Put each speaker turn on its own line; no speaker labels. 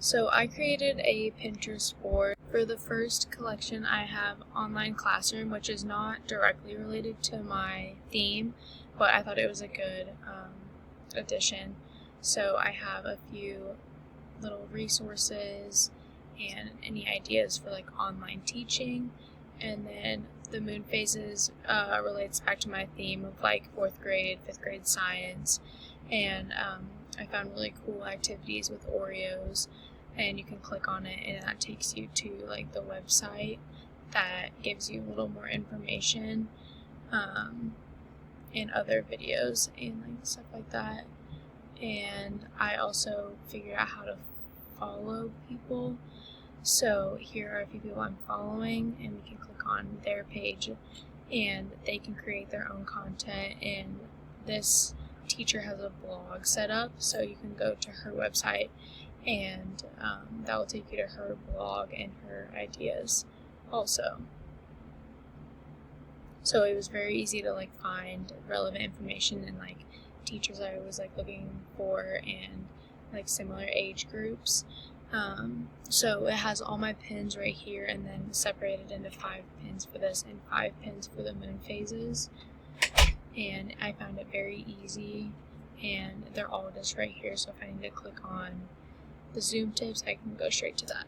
So I created a Pinterest board. For the first collection, I have Online Classroom, which is not directly related to my theme, but I thought it was a good addition. So I have a few little resources and any ideas for like online teaching. And then the moon phases relates back to my theme of like 4th grade, 5th grade science. And I found really cool activities with Oreos, and you can click on it and that takes you to like the website that gives you a little more information and other videos and like stuff like that. And I also figured out how to follow people. So here are a few people I'm following, and we can click on their page and they can create their own content. And this teacher has a blog set up, so you can go to her website and that will take you to her blog and her ideas also. So it was very easy to like find relevant information and like teachers I was like looking for and like similar age groups. So it has all my pins right here, and then separated into 5 pins for this and 5 pins for the moon phases. And I found it very easy, and they're all just right here. So if I need to click on the Zoom tips, I can go straight to that.